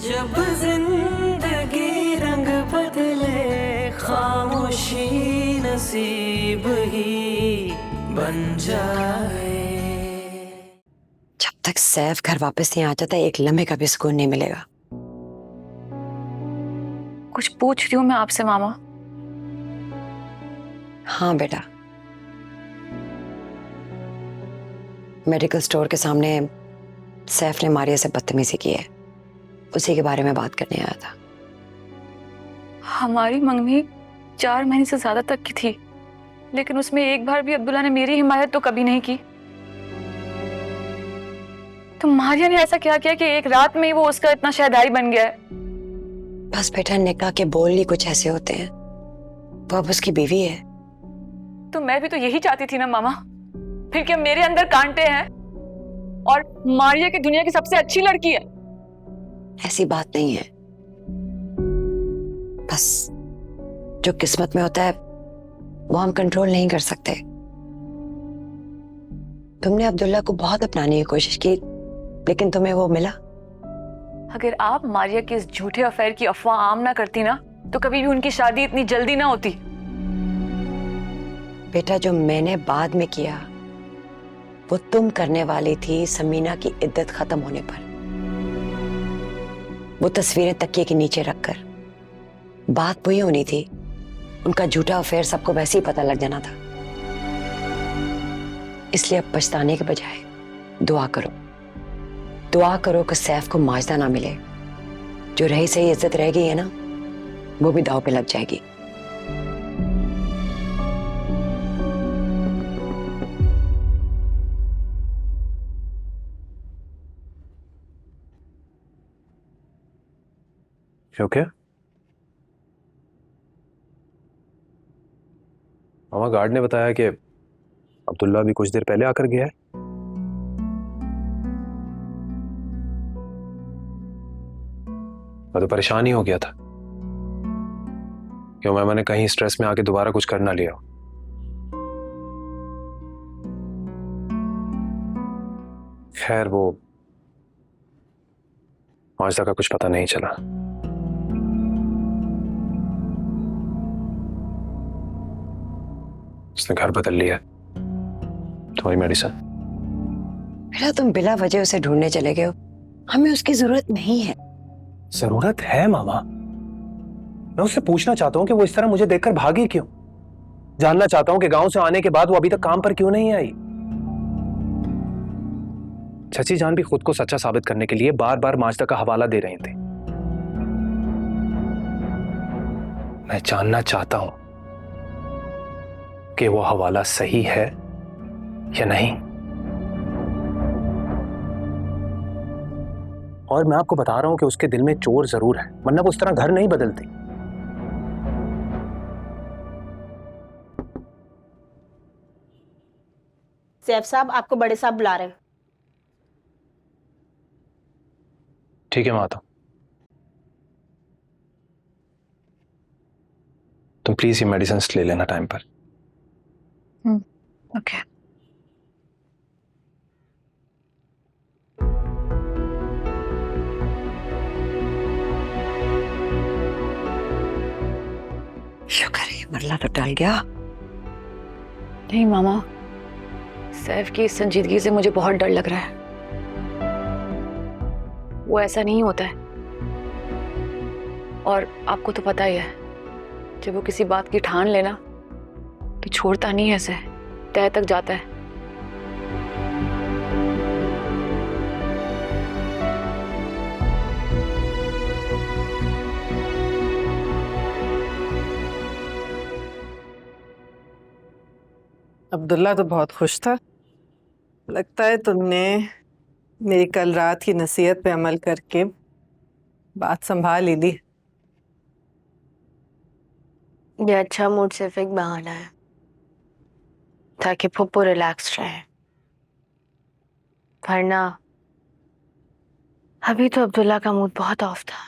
जब जिंदगी रंग बदले खामोशी नसीब ही बन जाए। जब तक सैफ घर वापस नहीं आ जाता एक लम्हे का भी सुकून नहीं मिलेगा। कुछ पूछ रही हूँ मैं आपसे मामा। हाँ बेटा, मेडिकल स्टोर के सामने सैफ ने मारिया से बदतमीजी की है, उसी के बारे में बात करने आया था। हमारी मंगनी 4 महीने से ज्यादा तक की थी, लेकिन उसमें एक बार भी अब्दुल्ला ने मेरी हिमायत तो कभी नहीं की। तो मारिया ने ऐसा क्या किया कि एक रात में ही वो उसका इतना शहदाई बन गया है? बस बेटा, निकाह के बोल ही कुछ ऐसे होते हैं, वो अब उसकी बीवी है। तो मैं भी तो यही चाहती थी ना मामा। फिर क्या मेरे अंदर कांटे हैं और मारिया की दुनिया की सबसे अच्छी लड़की है? ऐसी बात नहीं है, बस जो किस्मत में होता है वो हम कंट्रोल नहीं कर सकते। तुमने अब्दुल्ला को बहुत अपनाने की कोशिश की, लेकिन तुम्हें वो मिला। अगर आप मारिया के इस झूठे अफेयर की अफवाह आम ना करती ना, तो कभी भी उनकी शादी इतनी जल्दी ना होती। बेटा, जो मैंने बाद में किया वो तुम करने वाली थी समीना की इद्दत खत्म होने पर। वो तस्वीरें तकिए के नीचे रखकर, बात वही होनी थी, उनका झूठा अफेयर सबको वैसे ही पता लग जाना था। इसलिए अब पछताने के बजाय दुआ करो, दुआ करो कि सैफ को माजदा ना मिले। जो रही सही इज्जत रह गई है ना, वो भी दांव पे लग जाएगी। ओके मामा, गार्ड ने बताया कि अब्दुल्ला भी कुछ देर पहले आकर गया है। मैं तो परेशान ही हो गया था, क्यों मैंने कहीं स्ट्रेस में आके दोबारा कुछ कर ना लिया। खैर, वो माजदा का कुछ पता नहीं चला। उसने घर बदल लिया। तुम्हारी मेडिसिन। बेटा, तुम बिला वजह उसे ढूंढने चले गए हो, हमें उसकी जरूरत नहीं है। जरूरत है मामा। मैं उससे पूछना चाहता हूं कि वो इस तरह मुझे देखकर भागी क्यों। जानना चाहता हूं कि गांव से आने के बाद वो अभी तक काम पर क्यों नहीं आई। चाची जान भी खुद को सच्चा साबित करने के लिए बार बार माजदा का हवाला दे रहे थे। मैं जानना चाहता हूं कि वो हवाला सही है या नहीं। और मैं आपको बता रहा हूं कि उसके दिल में चोर जरूर है, वरना वो उस तरह घर नहीं बदलती। सैफ साहब, आपको बड़े साहब बुला रहे हैं। ठीक है माता, तुम प्लीज ये मेडिसिन ले लेना टाइम पर। ओके। शुक्र है मरला तो टल गया। नहीं मामा, सैफ की इस संजीदगी से मुझे बहुत डर लग रहा है। वो ऐसा नहीं होता है, और आपको तो पता ही है, जब वो किसी बात की ठान लेना तो छोड़ता नहीं है, ऐसे तह तक जाता है। अब्दुल्ला तो बहुत खुश था। लगता है तुमने मेरी कल रात की नसीहत पे अमल करके बात संभाल ही ली। ये अच्छा मूड सिर्फ एक बहाना है ताकि पप्पू रिलैक्स रहे, वरना अभी तो अब्दुल्ला का मूड बहुत ऑफ था।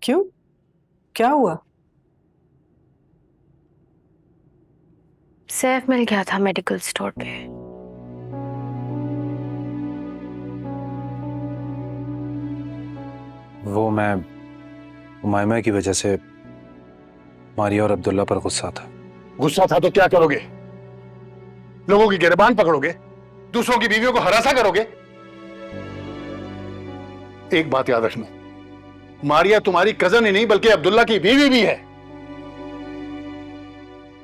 क्यों, क्या हुआ? सैफ मिल गया था मेडिकल स्टोर पे। वो मैं उमायमा की वजह से मारिया और अब्दुल्ला पर गुस्सा था। गुस्सा था तो क्या करोगे? लोगों की गिरबान पकड़ोगे, दूसरों की बीवियों को हरासा करोगे। एक बात याद रखना, मारिया तुम्हारी कजन ही नहीं बल्कि अब्दुल्ला की बीवी भी है।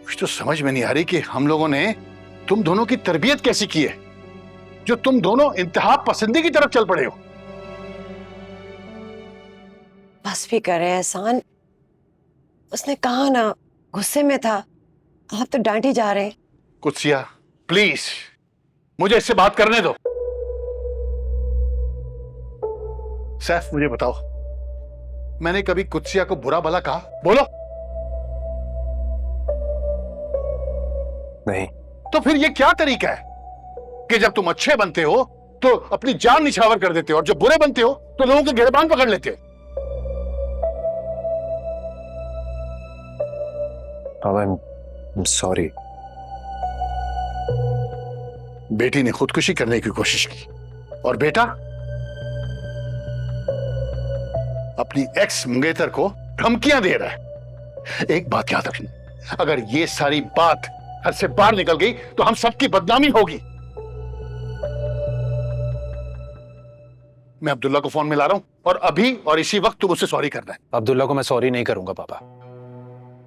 कुछ तो समझ में नहीं आ रही कि हम लोगों ने तुम दोनों की तरबियत कैसी की है जो तुम दोनों इंतहा पसंदी की तरफ चल पड़े हो। बस भी करे एहसान, उसने कहा ना गुस्से में था, आप तो डांटी जा रहे हैं। कुत्सिया प्लीज मुझे इससे बात करने दो। सैफ मुझे बताओ, मैंने कभी कुत्सिया को बुरा भला कहा? बोलो। नहीं। तो फिर ये क्या तरीका है कि जब तुम अच्छे बनते हो तो अपनी जान निछावर कर देते हो और जब बुरे बनते हो तो लोगों के गिरबान पकड़ लेते हो। I'm sorry। बेटी ने खुदकुशी करने की कोशिश की और बेटा अपनी एक्स मंगेतर को धमकियां दे रहा है। एक बात याद रखना, अगर ये सारी बात घर से बाहर निकल गई तो हम सबकी बदनामी होगी। मैं अब्दुल्ला को फोन मिला रहा हूं और अभी और इसी वक्त तुम उससे सॉरी करना है। अब्दुल्ला को मैं सॉरी नहीं करूंगा पापा।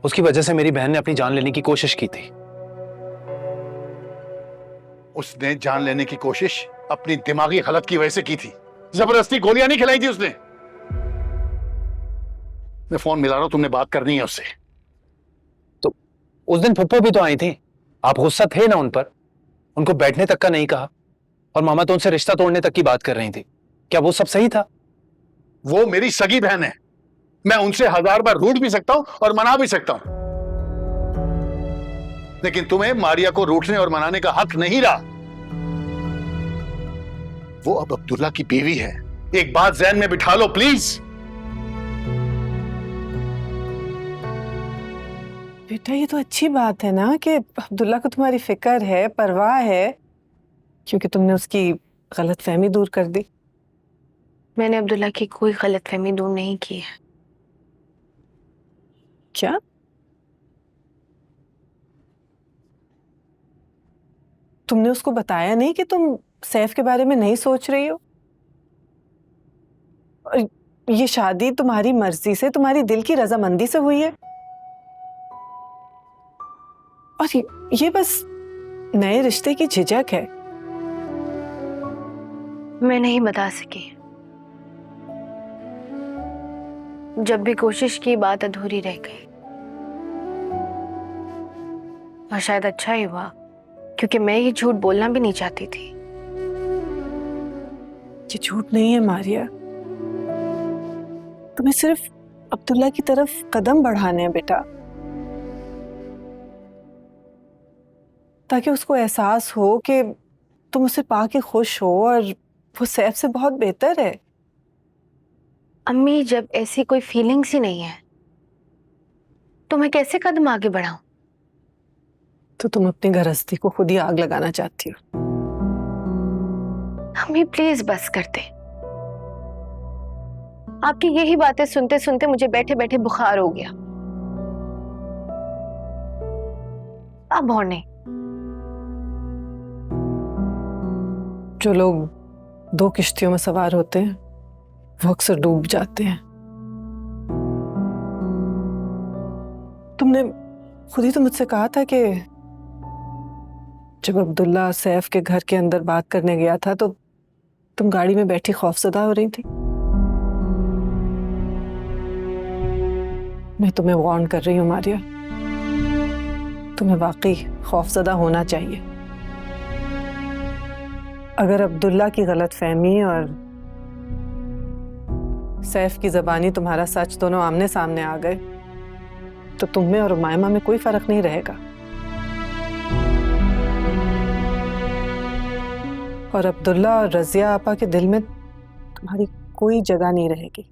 उसकी वजह से मेरी बहन ने अपनी जान लेने की कोशिश की थी। उसने जान लेने की कोशिश अपनी दिमागी हालत की वजह से की थी, जबरदस्ती गोलियां नहीं खिलाई थी उसने। मैं फोन मिला रहा हूं, तुमने बात करनी है उससे। तो उस दिन फुप्पो भी तो आई थी, आप गुस्सा थे ना उन पर, उनको बैठने तक का नहीं कहा और मामा तो उनसे रिश्ता तोड़ने तक की बात कर रही थी। क्या वो सब सही था? वो मेरी सगी बहन है, मैं उनसे 1000 बार रूठ भी सकता हूं और मना भी सकता हूं, लेकिन तुम्हें मारिया को रूठने और मनाने का हक नहीं रहा। वो अब अब्दुल्ला की बीवी है। एक बात ज़हन में बिठा लो प्लीज। बेटा ये तो अच्छी बात है ना कि अब्दुल्ला को तुम्हारी फिक्र है, परवाह है, क्योंकि तुमने उसकी गलतफहमी दूर कर दी। मैंने अब्दुल्ला की कोई गलतफहमी दूर नहीं की है। क्या? तुमने उसको बताया नहीं कि तुम सैफ के बारे में नहीं सोच रही हो? और ये शादी तुम्हारी मर्जी से, तुम्हारी दिल की रजामंदी से हुई है, और ये बस नए रिश्ते की झिझक है। मैं नहीं बता सकी। जब भी कोशिश की बात अधूरी रह गई, और शायद अच्छा ही हुआ, क्योंकि मैं ये झूठ बोलना भी नहीं चाहती थी। ये झूठ नहीं है मारिया, तुम्हें सिर्फ अब्दुल्ला की तरफ कदम बढ़ाने हैं बेटा, ताकि उसको एहसास हो कि तुम उसे पाके खुश हो और वो सैफ से बहुत बेहतर है। अम्मी, जब ऐसी कोई फीलिंग्स ही नहीं है तो मैं कैसे कदम आगे बढ़ाऊं? तो तुम अपनी गृहस्थी को खुद ही आग लगाना चाहती हो। अम्मी प्लीज बस कर दे। आपकी यही बातें सुनते सुनते मुझे बैठे बैठे बुखार हो गया। अब और नहीं। जो लोग दो किश्तियों में सवार होते हैं वो अक्सर डूब जाते हैं। तुमने खुद ही तो मुझसे कहा था कि जब अब्दुल्ला सैफ के घर के अंदर बात करने गया था तो तुम गाड़ी में बैठी खौफजदा हो रही थी। मैं तुम्हें वार्न कर रही हूँ मारिया, तुम्हें वाकई खौफजदा होना चाहिए। अगर अब्दुल्ला की गलतफहमी और सैफ की ज़बानी तुम्हारा सच दोनों आमने सामने आ गए तो तुम में और उमायमा में कोई फर्क नहीं रहेगा, और अब्दुल्ला और रज़िया आपा के दिल में तुम्हारी कोई जगह नहीं रहेगी।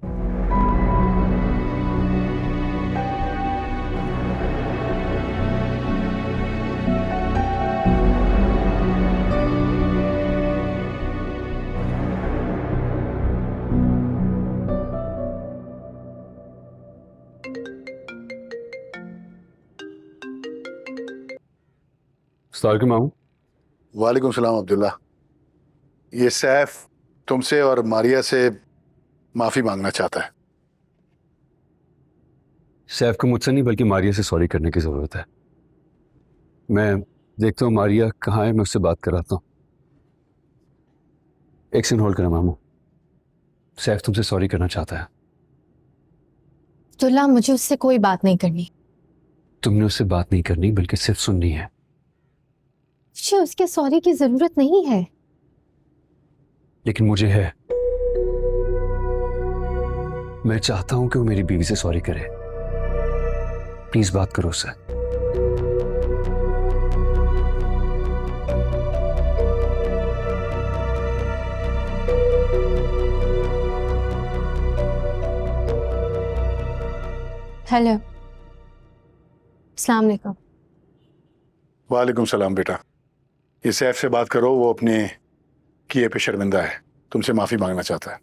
अस्सलाम मामू। वालेकुम सलाम अब्दुल्ला। ये सैफ तुमसे और मारिया से माफी मांगना चाहता है। सैफ को मुझसे नहीं बल्कि मारिया से सॉरी करने की जरूरत है। मैं देखता हूँ मारिया कहाँ है, मैं उससे बात कराता हूँ। एक सेकंड होल्ड करें मामू। सैफ तुमसे सॉरी करना चाहता है। अब्दुल्ला, मुझे उससे कोई बात नहीं करनी। तुमने उससे बात नहीं करनी बल्कि सिर्फ सुननी है। मुझे उसके सॉरी की जरूरत नहीं है। लेकिन मुझे है। मैं चाहता हूं कि वो मेरी बीवी से सॉरी करे। प्लीज बात करो उससे। हेलो, अस्सलाम वालेकुम। वालेकुम सलाम बेटा। ये सैफ से बात करो, वो अपने किए पे शर्मिंदा है, तुमसे माफी मांगना चाहता है।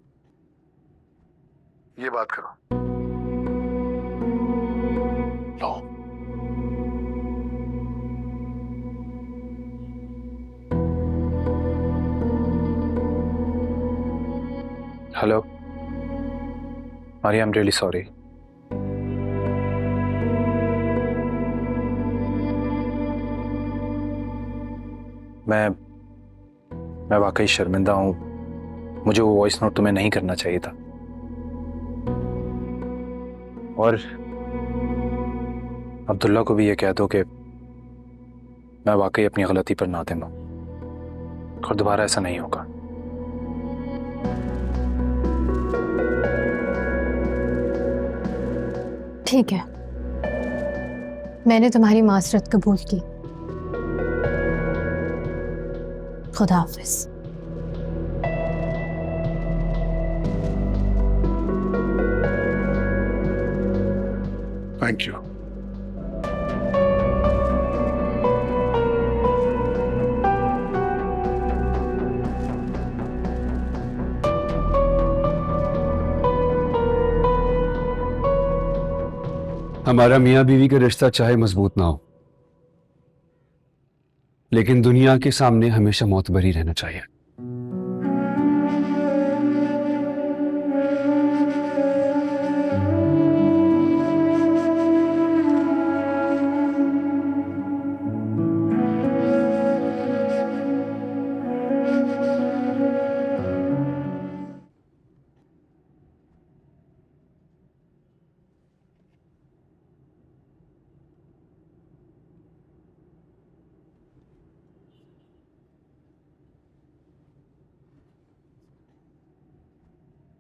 ये बात करो। लो। Hello Maria, I am really sorry. मैं वाकई शर्मिंदा हूं। मुझे वो वॉइस नोट तुम्हें नहीं करना चाहिए था। और अब्दुल्ला को भी ये कह दो कि मैं वाकई अपनी गलती पर नादिम हूं और दोबारा ऐसा नहीं होगा। ठीक है, मैंने तुम्हारी माजरत कबूल की। खुदा हाफिज। Thank you. हमारा मियाँ बीवी का रिश्ता चाहे मजबूत ना हो, लेकिन दुनिया के सामने हमेशा मोतबर ही रहना चाहिए।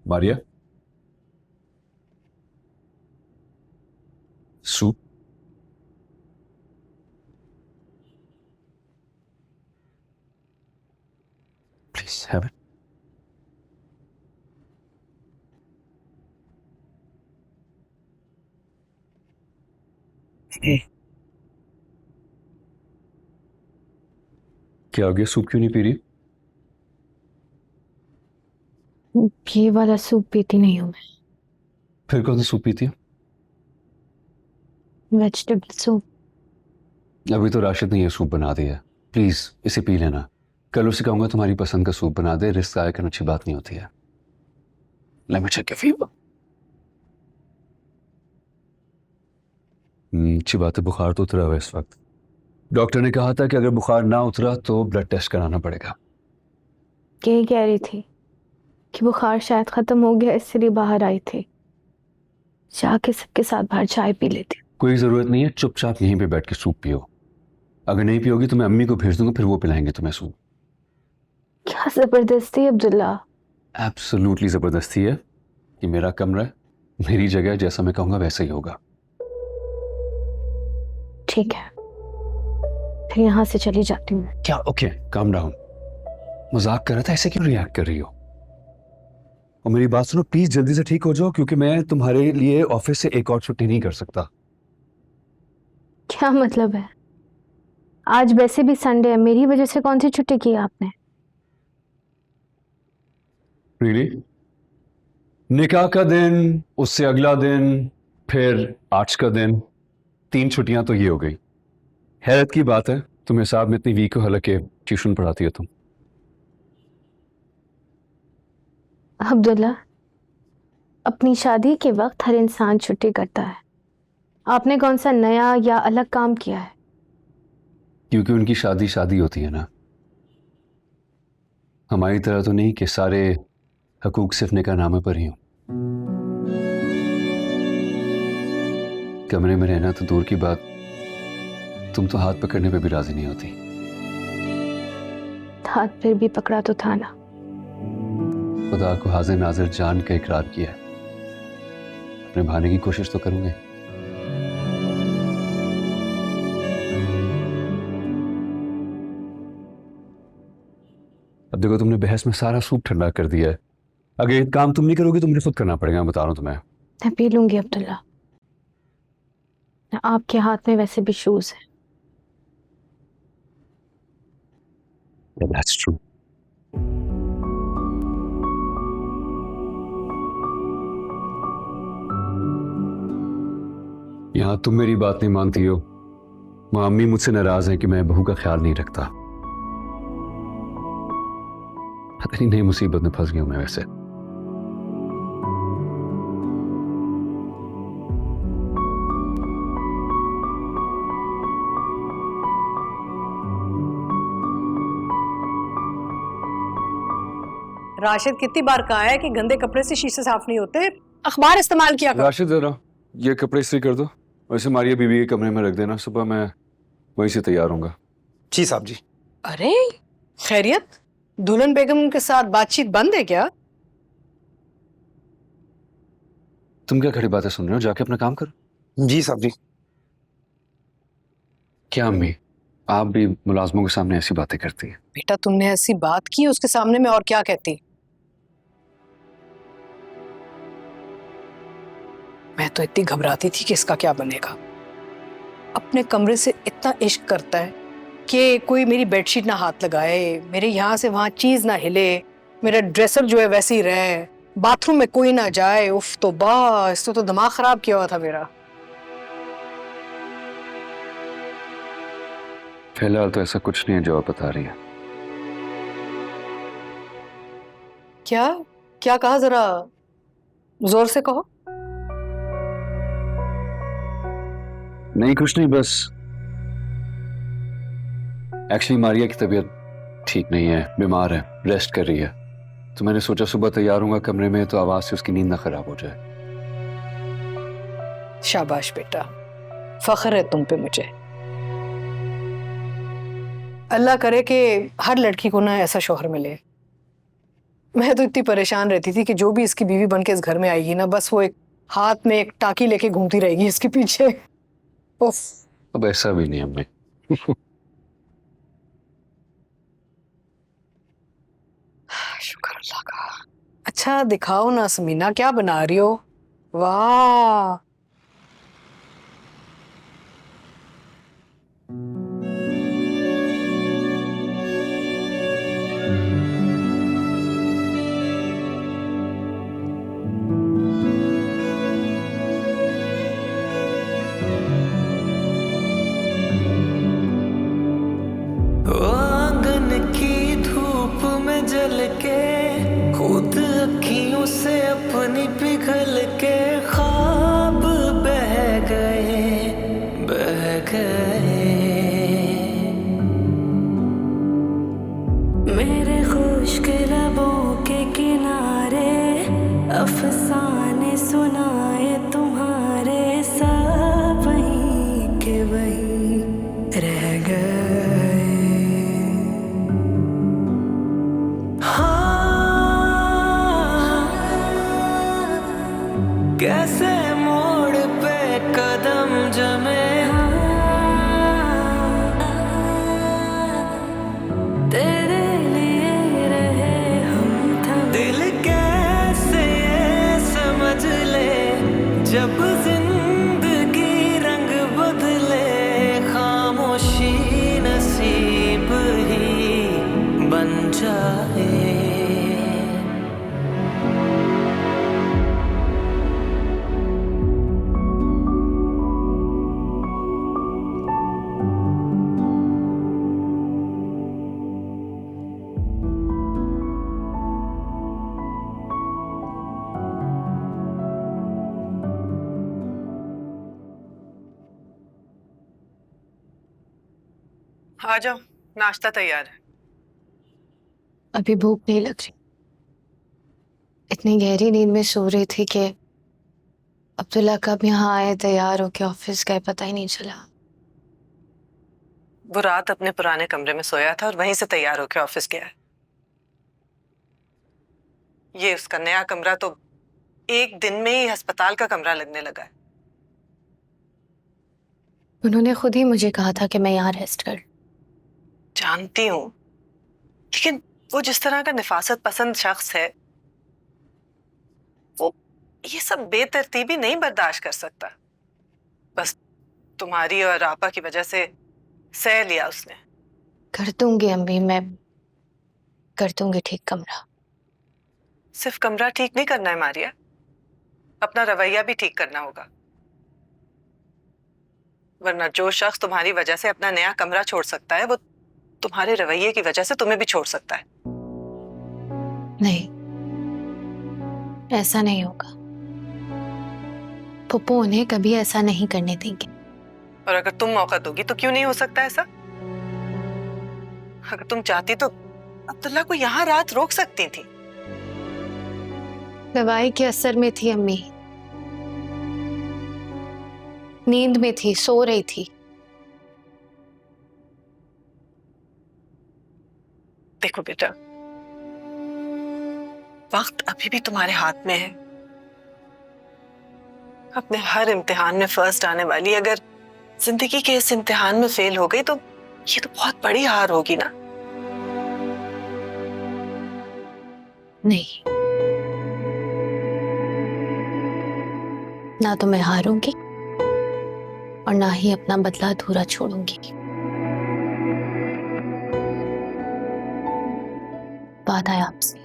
Maria, soup. Please have it. क्या हो गया, सूप क्यों नहीं पी रही? ये वाला सूप पीती नहीं हूँ मैं। फिर कौन सा सूप पीती है? Vegetable soup. अभी तो राशिद ने ये सूप बना दिया, प्लीज इसे पी लेना। कल उसे कहूंगा तुम्हारी पसंद का सूप बना दे। रिस्क आया करना अच्छी बात नहीं होती है। Let me check your fever. अच्छी बात है, बुखार तो उतरा हुआ है इस वक्त। डॉक्टर ने कहा था कि अगर बुखार ना उतरा तो ब्लड टेस्ट कराना पड़ेगा। यही कह रही थी कि बुखार शायद खत्म हो गया, इसलिए बाहर आई थी। जाके सबके साथ बाहर चाय पी लेती। कोई जरूरत नहीं है, चुपचाप यहीं पे बैठ के सूप पियो। अगर नहीं पियोगी तो मैं अम्मी को भेज दूंगा, फिर वो पिलाएंगे तुम्हें सूप। क्या जबरदस्ती अब्दुल्ला। एब्सोल्युटली जबरदस्ती है। ये मेरा कमरा है, मेरी जगह, जैसा मैं कहूंगा वैसा ही होगा। ठीक है, फिर यहाँ से चली जाती हूँ। क्या? Okay, calm down. मजाक कर रहा था, ऐसे क्यों रिएक्ट कर रही हो? और मेरी बात सुनो, प्लीज जल्दी से ठीक हो जाओ, क्योंकि मैं तुम्हारे लिए ऑफिस से एक और छुट्टी नहीं कर सकता। क्या मतलब है? आज वैसे भी संडे है, मेरी वजह से कौन सी छुट्टी की आपने? रियली? निकाह का दिन, उससे अगला दिन, फिर आज का दिन, 3 छुट्टियां तो ये हो गई। हैरत की बात है, तुम हिसाब में इतनी वीक हो, हालांकि ट्यूशन पढ़ाती हो तुम। अब्दुल्ला, अपनी शादी के वक्त हर इंसान छुट्टी करता है। आपने कौन सा नया या अलग काम किया है? क्योंकि उनकी शादी शादी होती है ना, हमारी तरह तो नहीं कि सारे हकूक सिर्फ निकाहनामे पर ही हो। कमरे में रहना तो दूर की बात, तुम तो हाथ पकड़ने पे भी राजी नहीं होती। हाथ फिर भी पकड़ा तो था ना। खुदा को हाजिर नाजिर जान का इकरार किया है, अपने भाने की कोशिश तो करूंगे। अब देखो, तुमने बहस में सारा सूप ठंडा कर दिया है। अगर ये काम तुम नहीं करोगे तो मुझे खुद करना पड़ेगा, मैं बता रहा हूं तुम्हें। मैं पी लूंगी अब्दुल्ला, आपके हाथ में वैसे भी शूज है। That's true. यहां तुम मेरी बात नहीं मानती हो, वहां अम्मी मुझसे नाराज है कि मैं बहू का ख्याल नहीं रखता। पता नहीं नई मुसीबत में फंस गया हूं मैं वैसे। राशिद कितनी बार कहा है कि गंदे कपड़े से शीशे साफ नहीं होते, अखबार इस्तेमाल किया करो। राशिद जरा ये कपड़े इस्त्री कर दो, वैसे मारिया बीबी के कमरे में रख देना, सुबह मैं वहीं से तैयार होऊंगा। जी साहब जी। अरे खैरियत, दुल्हन बेगम के साथ बातचीत बंद है क्या? तुम क्या खड़ी बातें सुन रहे हो, जाके अपना काम करो। जी साहब जी। क्या अम्मी, आप भी मुलाजमों के सामने ऐसी बातें करती है? बेटा तुमने ऐसी बात की उसके सामने, मैं और क्या कहती। मैं तो इतनी घबराती थी कि इसका क्या बनेगा। अपने कमरे से इतना इश्क करता है कि कोई मेरी बेडशीट ना हाथ लगाए, मेरे यहाँ से वहां चीज ना हिले, मेरा ड्रेसर जो है वैसे ही रहे, बाथरूम में कोई ना जाए। उफ तो बस, तो दिमाग खराब किया हुआ था मेरा। फिलहाल तो ऐसा कुछ नहीं है जो आप बता रही है। क्या क्या कहा, जरा जोर से कहो। नहीं कुछ नहीं, बस एक्चुअली मारिया की तबीयत ठीक नहीं है, बीमार है, रेस्ट कर रही है। तो मैंने सोचा सुबह तैयार होऊंगा कमरे में तो आवाज से उसकी नींद ना खराब हो जाए। शाबाश बेटा, फख्र है तुम पे मुझे। अल्लाह करे कि हर लड़की को ना ऐसा शौहर मिले। मैं तो इतनी परेशान रहती थी कि जो भी इसकी बीवी बन के इस घर में आएगी ना, बस वो एक हाथ में एक टाकी लेके घूमती रहेगी इसके पीछे। उफ। अब ऐसा भी नहीं अम्मी। शुक्र अल्लाह का। अच्छा दिखाओ ना समीना, क्या बना रही हो? वाह, आंगन की धूप में जल के, खुद अखियों से अपनी पिघल के, ख्वाब बह गए बह गए। मेरे खुश्क लबों के किनारे अफसाने सुनाए तुम्हारे, सब वहीं के वहीं रह गए। कैसे मोड़ पे कदम जमे, तेरे लिए रहे हम थम। दिल कैसे ये समझ ले, जब जिंदगी रंग बदले, खामोशी नसीब ही बन जाए। आ जाओ, नाश्ता तैयार है। अभी भूख नहीं लग रही। इतनी गहरी नींद में सो रही थी कि अब्दुल्ला कब यहाँ आए, तैयार होके ऑफिस गए, पता ही नहीं चला। वो रात अपने पुराने कमरे में सोया था और वहीं से तैयार होके ऑफिस गया है। ये उसका नया कमरा तो एक दिन में ही अस्पताल का कमरा लगने लगा है। उन्होंने खुद ही मुझे कहा था कि मैं यहाँ रेस्ट कर। जानती हूँ, लेकिन वो जिस तरह का निफासत पसंद शख्स है, वो ये सब बेतरतीबी नहीं बर्दाश्त कर सकता। बस तुम्हारी और आपा की वजह से सह लिया उसने। कर दूंगी अम्मी, मैं कर दूंगी ठीक कमरा। सिर्फ कमरा ठीक नहीं करना है मारिया, अपना रवैया भी ठीक करना होगा, वरना जो शख्स तुम्हारी वजह से अपना नया कमरा छोड़ सकता है, वो तुम्हारे रवैये की वजह से तुम्हें भी छोड़ सकता है। नहीं, ऐसा नहीं होगा। पप्पू उन्हें कभी ऐसा नहीं करने देंगे। और अगर तुम मौका दोगी तो क्यों नहीं हो सकता ऐसा? अगर तुम चाहती तो अब्दुल्ला को यहाँ रात रोक सकती थी। दवाई के असर में थी अम्मी, नींद में थी, सो रही थी। देखो बेटा, वक्त अभी भी तुम्हारे हाथ में है। अपने हर इम्तिहान में फर्स्ट आने वाली अगर जिंदगी के इस इम्तिहान में फेल हो गई तो ये तो बहुत बड़ी हार होगी ना। नहीं, ना तो मैं हारूंगी और ना ही अपना बदला अधूरा छोड़ूंगी। बात है आपसे।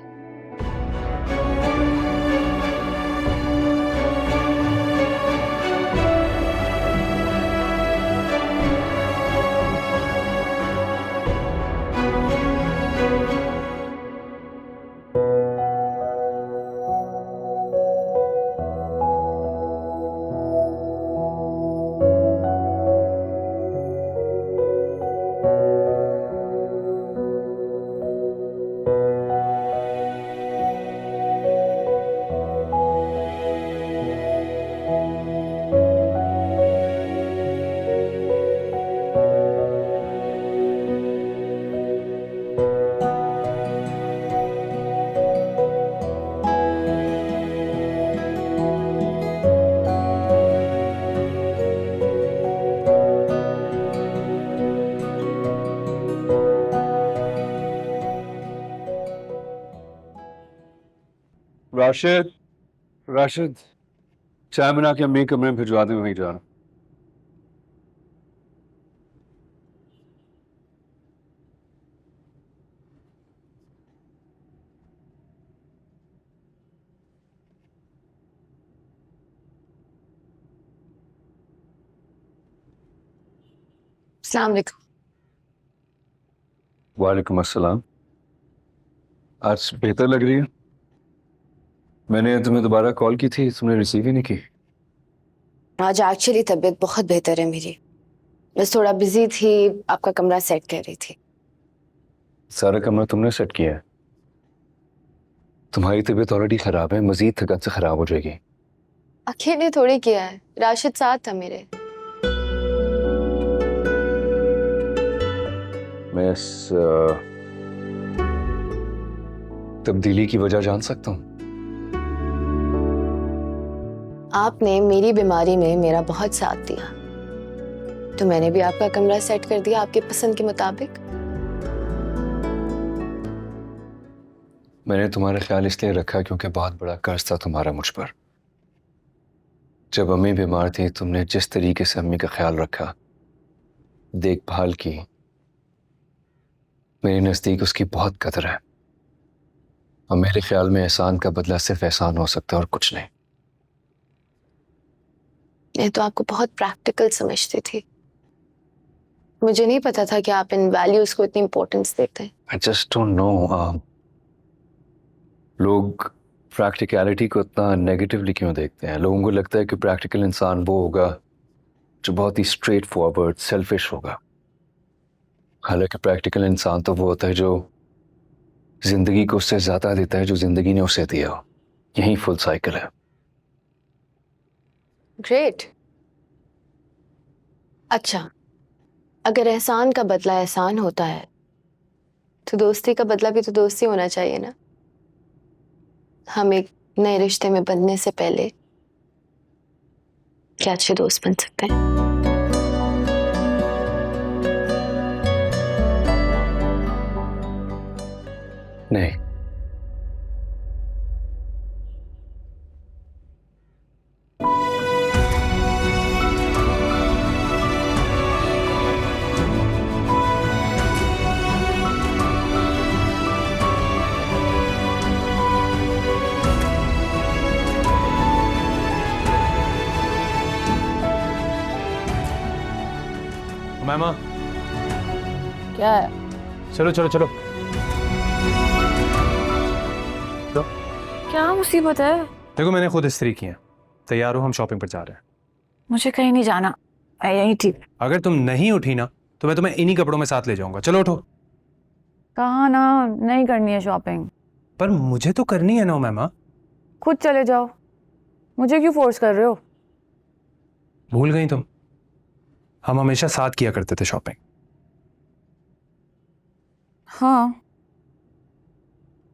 राशिद, राशिद, चाय बना के अम्मी कमरे में भिजवा दे, वहीं जा रहा। अस्सलाम वालेकुम। वालेकुम अस्सलाम। आज बेहतर लग रही है। मैंने तुम्हें दोबारा कॉल की थी, तुमने रिसीव ही नहीं की। आज एक्चुअली तबीयत बहुत बेहतर है मेरी, बस थोड़ा बिजी थी, आपका कमरा सेट कर रही थी। सारा कमरा तुमने सेट किया है? तुम्हारी तबीयत ऑलरेडी खराब है, मजीद थकान से खराब हो जाएगी। अकेले थोड़ी किया है, राशिद साथ था मेरे। मैं इस तब्दीली की वजह जान सकता हूँ? आपने मेरी बीमारी में मेरा बहुत साथ दिया, तो मैंने भी आपका कमरा सेट कर दिया आपकी पसंद के मुताबिक। मैंने तुम्हारा ख्याल इसलिए रखा क्योंकि बहुत बड़ा कर्ज था तुम्हारा मुझ पर। जब अम्मी बीमार थी, तुमने जिस तरीके से अम्मी का ख्याल रखा, देखभाल की, मेरे नजदीक उसकी बहुत कदर है। और मेरे ख्याल में एहसान का बदला सिर्फ एहसान हो सकता है और कुछ नहीं। मैं तो आपको बहुत प्रैक्टिकल समझती थी, मुझे नहीं पता था कि आप इन वैल्यूज को इतनी इंपॉर्टेंस देते हैं। I just don't know, लोग प्रैक्टिकलिटी को इतना नेगेटिवली क्यों देखते हैं? लोगों को लगता है कि प्रैक्टिकल इंसान वो होगा जो बहुत ही स्ट्रेट फॉरवर्ड, सेल्फिश होगा। हालांकि प्रैक्टिकल इंसान तो वो होता है जो जिंदगी को उससे ज्यादा देता है जो जिंदगी ने उसे दिया हो। यही फुल साइकिल है। ग्रेट। अच्छा, अगर एहसान का बदला एहसान होता है तो दोस्ती का बदला भी तो दोस्ती होना चाहिए ना। हम एक नए रिश्ते में बंधने से पहले क्या अच्छे दोस्त बन सकते हैं? नहीं, मैमा क्या है? चलो चलो चलो। तो क्या मुसीबत है? देखो मैंने खुद इस्त्री की है। तैयार हो, हम शॉपिंग पर जा रहे हैं। मुझे कहीं नहीं जाना, मैं यहीं ठीक। अगर तुम नहीं उठी ना तो मैं तुम्हें इन्हीं कपड़ों में साथ ले जाऊंगा। चलो उठो। कहा ना नहीं करनी है शॉपिंग। पर मुझे तो करनी है ना मैमा। खुद चले जाओ, मुझे क्यों फोर्स कर रहे हो? भूल गई तुम? हम हमेशा साथ किया करते थे शॉपिंग। हाँ,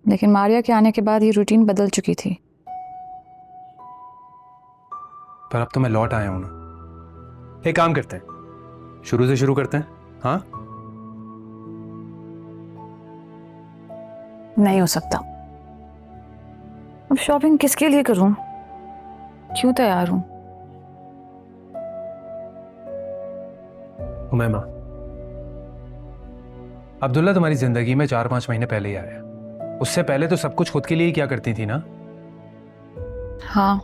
लेकिन मारिया के आने के बाद ये रूटीन बदल चुकी थी। पर अब तो मैं लौट आया हूं ना। एक काम करते हैं, शुरू से शुरू करते हैं। हाँ, नहीं हो सकता। अब शॉपिंग किसके लिए करूं? क्यों तैयार हूं? उमैमा, अब्दुल्ला तुम्हारी जिंदगी में 4-5 महीने पहले ही आया। उससे पहले तो सब कुछ खुद के लिए ही क्या करती थी ना। हाँ,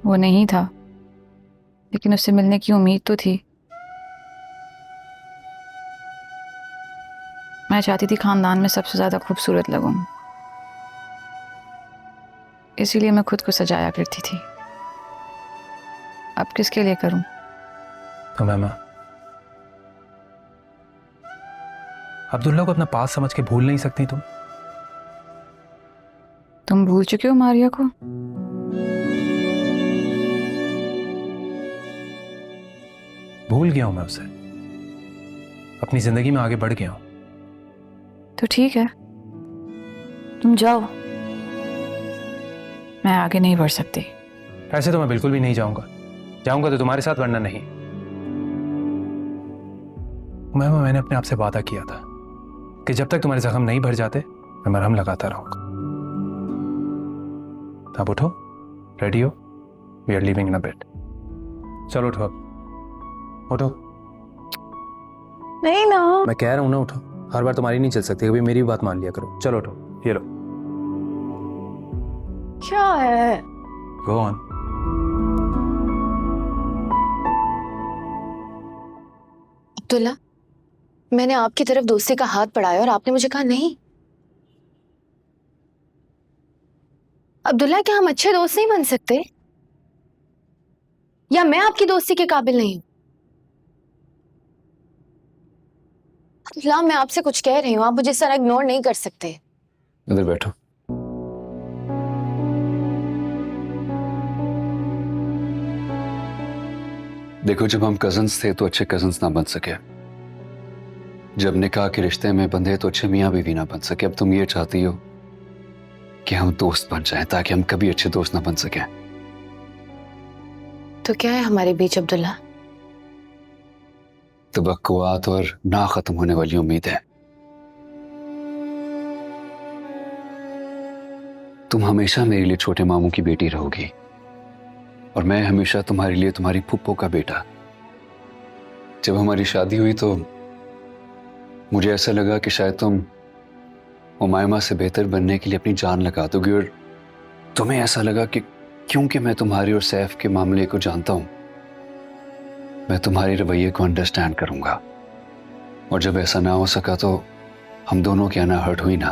वो नहीं था, लेकिन उससे मिलने की उम्मीद तो थी। मैं चाहती थी खानदान में सबसे ज्यादा खूबसूरत लगूं, इसीलिए मैं खुद को सजाया करती थी। अब किसके लिए करूं? उमैमा, अब्दुल्ला को अपना पास समझ के भूल नहीं सकती तुम? तुम भूल चुके हो मारिया को? भूल गया हूं मैं उसे। अपनी जिंदगी में आगे बढ़ गया हूं। तो ठीक है, तुम जाओ, मैं आगे नहीं बढ़ सकती। ऐसे तो मैं बिल्कुल भी नहीं जाऊंगा। जाऊंगा तो तुम्हारे साथ, वरना नहीं। मैंने अपने आप से वादा किया था कि जब तक तुम्हारे जख्म नहीं भर जाते मैं मरहम लगाता रहूंगा। अब उठो, रेडी हो, we are living in a bit. चलो उठो, अब उठो। नहीं ना। मैं कह रहा हूं ना उठो। हर बार तुम्हारी नहीं चल सकती, कभी मेरी भी बात मान लिया करो। चलो उठो, ये लो। क्या है? Go on. अब्दुल्ला, मैंने आपकी तरफ दोस्ती का हाथ बढ़ाया और आपने मुझे कहा नहीं। अब्दुल्ला, क्या हम अच्छे दोस्त नहीं बन सकते? या मैं आपकी दोस्ती के काबिल नहीं हूं? अब्दुल्ला, मैं आपसे कुछ कह रही हूं, आप मुझे इस तरह इग्नोर नहीं कर सकते। इधर बैठो। देखो, जब हम कजन्स थे तो अच्छे कजन्स ना बन सके। जब निकाह के रिश्ते में बंधे तो अच्छे मियाँ बीवी ना बन सके। अब तुम ये चाहती हो कि हम दोस्त बन जाएं ताकि हम कभी अच्छे दोस्त ना बन सके। तो क्या है हमारे बीच अब्दुल्ला? तवक्कुआत और ना खत्म होने वाली उम्मीद है। तुम हमेशा मेरे लिए छोटे मामू की बेटी रहोगी और मैं हमेशा तुम्हारे लिए तुम्हारी फुप्पो का बेटा। जब हमारी शादी हुई तो मुझे ऐसा लगा कि शायद तुम उमायमा से बेहतर बनने के लिए अपनी जान लगा दोगी, और तुम्हें ऐसा लगा कि क्योंकि मैं तुम्हारी और सैफ के मामले को जानता हूं, मैं तुम्हारे रवैये को अंडरस्टैंड करूंगा। और जब ऐसा ना हो सका तो हम दोनों की आना हर्ट हुई ना।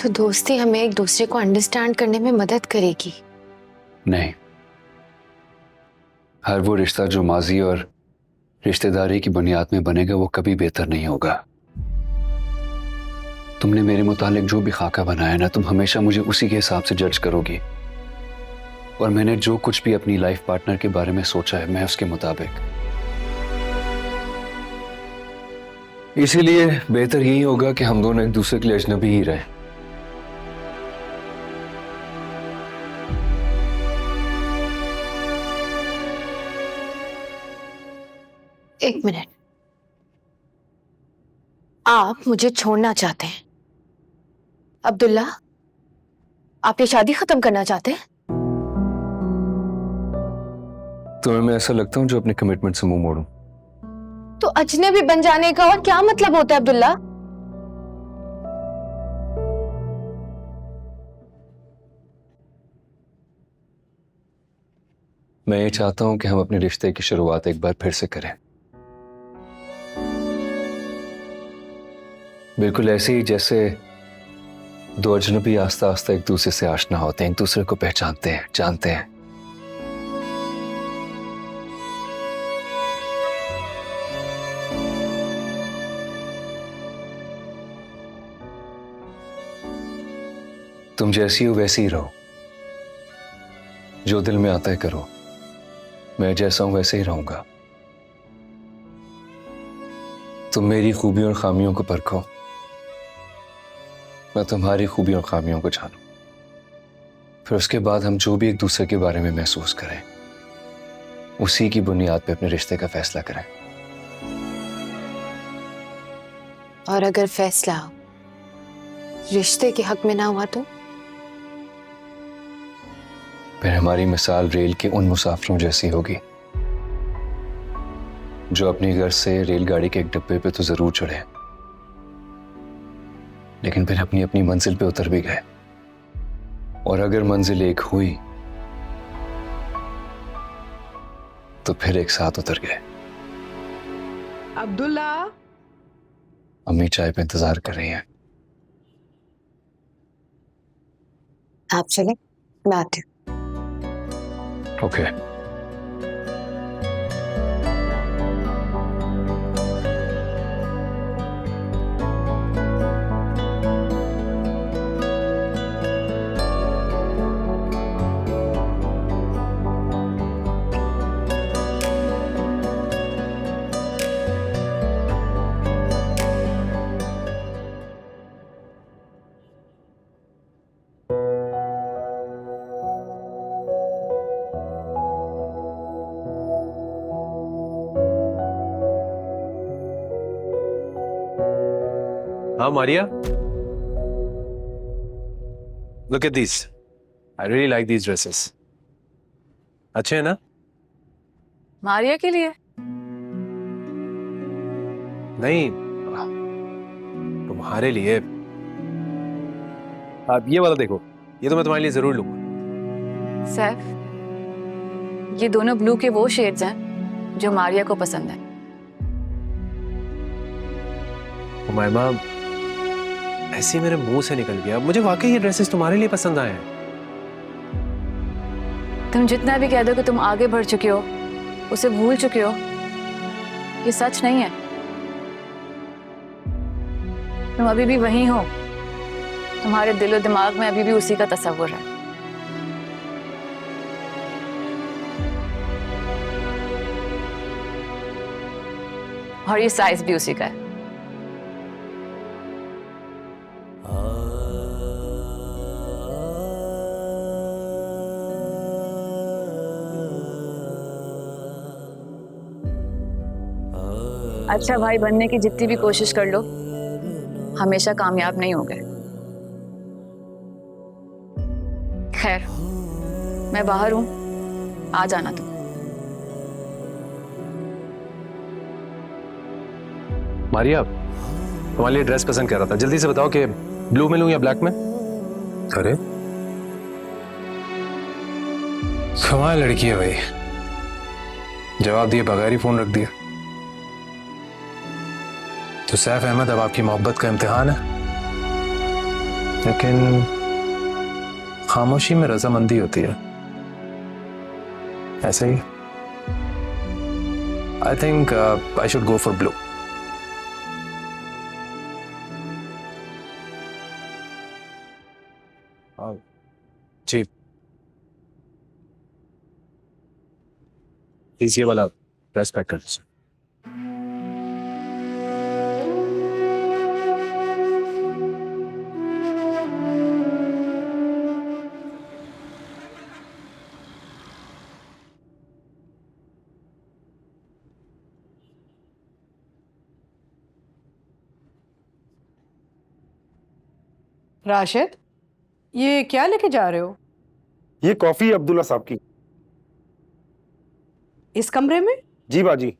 तो दोस्ती हमें एक दूसरे को अंडरस्टैंड करने में मदद करेगी? नहीं, हर वो रिश्ता जो माजी और रिश्तेदारी की बुनियाद में बनेगा वो कभी बेहतर नहीं होगा। तुमने मेरे मुतालिक जो भी खाका बनाया ना, तुम हमेशा मुझे उसी के हिसाब से जज करोगी। और मैंने जो कुछ भी अपनी लाइफ पार्टनर के बारे में सोचा है, मैं उसके मुताबिक। इसीलिए बेहतर यही होगा कि हम दोनों एक दूसरे के लिए अजनबी ही रहें। एक मिनट, आप मुझे छोड़ना चाहते हैं? अब्दुल्ला, आप ये शादी खत्म करना चाहते हैं? तुम्हें मैं ऐसा लगता हूं जो अपने कमिटमेंट से मुंह मोड़ूं? तो अजनबी बन जाने का और क्या मतलब होता है अब्दुल्ला? मैं ये चाहता हूं कि हम अपने रिश्ते की शुरुआत एक बार फिर से करें, बिल्कुल ऐसे ही जैसे दो अजनबी आस्ता आस्ता एक दूसरे से आशना होते हैं, एक दूसरे को पहचानते हैं, जानते हैं। तुम जैसी हो वैसी ही रहो, जो दिल में आता है करो। मैं जैसा हूं वैसे ही रहूंगा। तुम मेरी खूबियों और खामियों को परखो, मैं तुम्हारी खूबियों और खामियों को जानूं। फिर उसके बाद हम जो भी एक दूसरे के बारे में महसूस करें, उसी की बुनियाद पे अपने रिश्ते का फैसला करें। और अगर फैसला रिश्ते के हक में ना हुआ तो? फिर हमारी मिसाल रेल के उन मुसाफिरों जैसी होगी जो अपने घर से रेलगाड़ी के एक डब्बे पे तो जरूर चढ़े, लेकिन फिर अपनी अपनी मंजिल पे उतर भी गए। और अगर मंजिल एक हुई तो फिर एक साथ उतर गए। अब्दुल्ला, अम्मी चाय पे इंतजार कर रही हैं। आप चले, मैं आती हूँ। ओके। हाँ Maria, look at these. I really like these dresses. अच्छे हैं ना? मारिया के लिए? नहीं, तुम्हारे लिए। आप ये वाला देखो, ये तो मैं तुम्हारे लिए जरूर लूंगा। सैफ, ये दोनों ब्लू के वो शेड्स हैं जो मारिया को पसंद है। हुमायमा, ऐसे मेरे मुंह से निकल गया, मुझे वाकई ये ड्रेसेस तुम्हारे लिए पसंद आए हैं। तुम जितना भी कह दो कि तुम आगे बढ़ चुके हो, उसे भूल चुके हो, ये सच नहीं है। तुम अभी भी वही हो, तुम्हारे दिल और दिमाग में अभी भी उसी का तस्वुर है। और ये साइज भी उसी का है। अच्छा भाई बनने की जितनी भी कोशिश कर लो, हमेशा कामयाब नहीं हो गए। खैर, मैं बाहर हूं, आ जाना तुम। मारिया, तुम्हारे लिए ड्रेस पसंद कर रहा था, जल्दी से बताओ कि ब्लू में लूं या ब्लैक में? अरे कमाल लड़की है भाई, जवाब दिए बगैर ही फोन रख दिया। तो सैफ अहमद, अब आपकी मोहब्बत का इम्तिहान है, लेकिन खामोशी में रजामंदी होती है। ऐसे ही I think I should go for blue. जी प्लीज ये वाला ड्रेस पैक कर दीजिए. राशिद, ये क्या लेके जा रहे हो? ये कॉफी अब्दुल्ला साहब की. इस कमरे में? जी बाजी,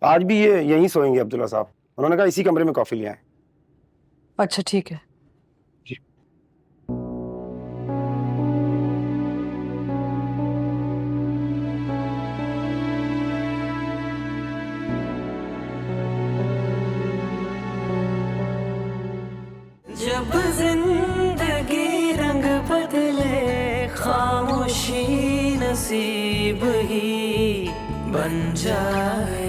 आज भी ये यहीं सोएंगे अब्दुल्ला साहब. उन्होंने कहा इसी कमरे में कॉफी ले आए. अच्छा ठीक है. जी. जब जिंदगी रंग बदले खामोशी नसीब ही बन जाए.